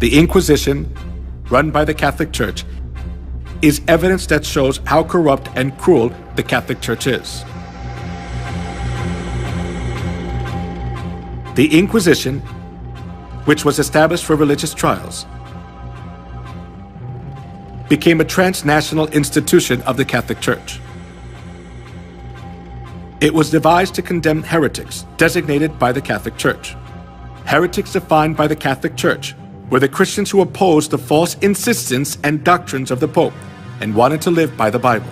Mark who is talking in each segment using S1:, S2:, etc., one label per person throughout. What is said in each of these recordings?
S1: The Inquisition, run by the Catholic Church, is evidence that shows how corrupt and cruel the Catholic Church is. The Inquisition, which was established for religious trials, became a transnational institution of the Catholic Church. It was devised to condemn heretics designated by the Catholic Church. Heretics defined by the Catholic Church were the Christians who opposed the false insistence and doctrines of the Pope and wanted to live by the Bible,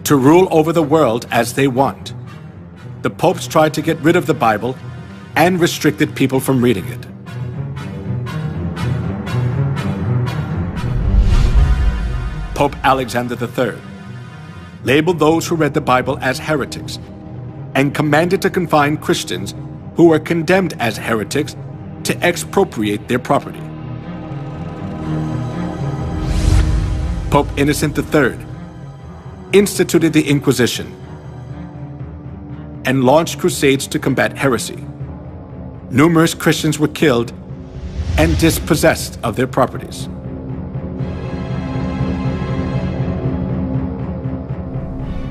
S1: to rule over the world as they want. The popes tried to get rid of the Bible and restricted people from reading it. Pope Alexander III labeled those who read the Bible as heretics and commanded to confine Christians who were condemned as heretics to expropriate their property. Pope Innocent III instituted the Inquisition and launched crusades to combat heresy. Numerous Christians were killed and dispossessed of their properties.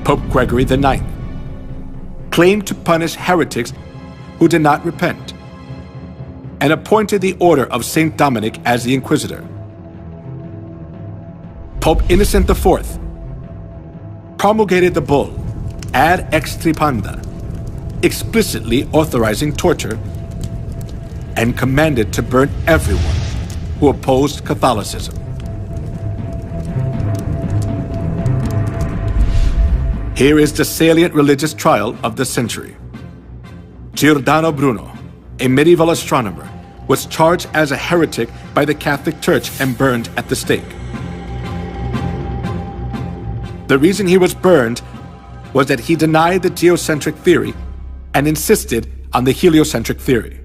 S1: Pope Gregory IX claimed to punish heretics who did not repent and appointed the Order of St. Dominic as the Inquisitor. Pope Innocent IV promulgated the bull Ad Extirpanda, explicitly authorizing torture, and commanded to burn everyone who opposed Catholicism. Here is the salient religious trial of the century. Giordano Bruno, a medieval astronomer, was charged as a heretic by the Catholic Church and burned at the stake. The reason he was burned was that he denied the geocentric theory and insisted on the heliocentric theory.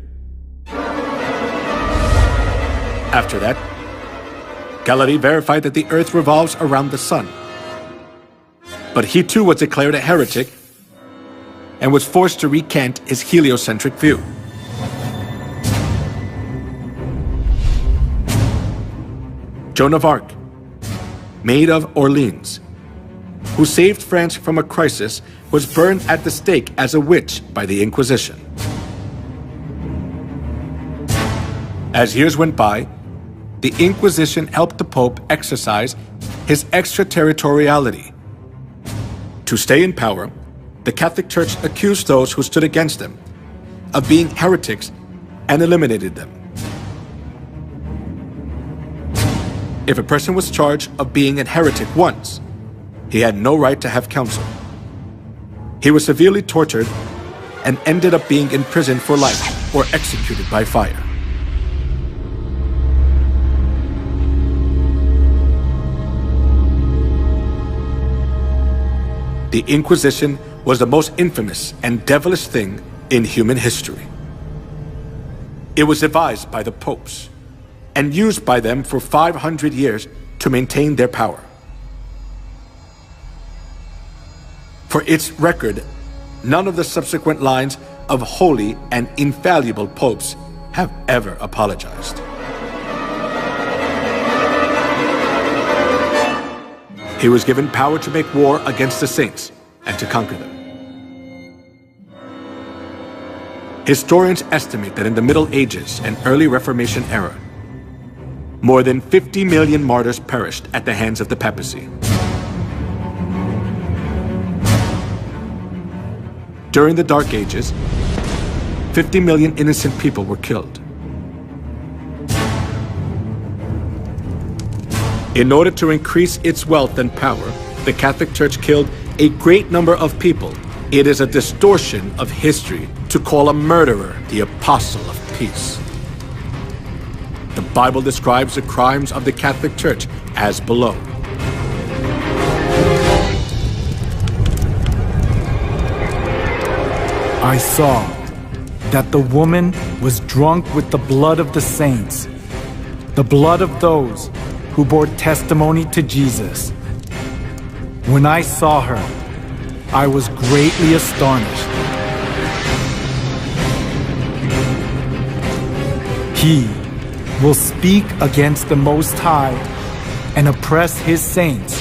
S1: After that, Galilei verified that the Earth revolves around the Sun. But he too was declared a heretic and was forced to recant his heliocentric view. Joan of Arc, Maid of Orleans, who saved France from a crisis, was burned at the stake as a witch by the Inquisition. As years went by, the Inquisition helped the Pope exercise his extraterritoriality. To stay in power, the Catholic Church accused those who stood against them of being heretics and eliminated them. If a person was charged of being a heretic once, he had no right to have counsel. He was severely tortured and ended up being imprisoned for life or executed by fire. The Inquisition was the most infamous and devilish thing in human history. It was devised by the popes and used by them for 500 years to maintain their power. For its record, none of the subsequent lines of holy and infallible popes have ever apologized. He was given power to make war against the saints and to conquer them. Historians estimate that in the Middle Ages and early Reformation era, more than 50 million martyrs perished at the hands of the papacy. During the Dark Ages, 50 million innocent people were killed. In order to increase its wealth and power, the Catholic Church killed a great number of people. It is a distortion of history to call a murderer the apostle of peace. The Bible describes the crimes of the Catholic Church as below.
S2: I saw that the woman was drunk with the blood of the saints, the blood of those who bore testimony to Jesus. When I saw her, I was greatly astonished. He will speak against the Most High and oppress His saints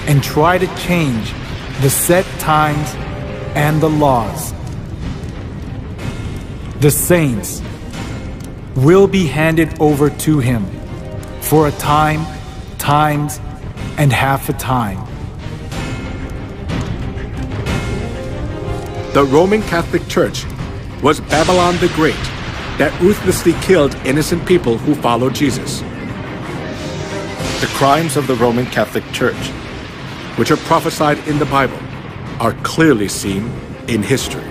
S2: and try to change the set times and the laws. The saints will be handed over to him for a time, times, and half a time.
S1: The Roman Catholic Church was Babylon the Great that ruthlessly killed innocent people who followed Jesus. The crimes of the Roman Catholic Church, which are prophesied in the Bible, are clearly seen in history.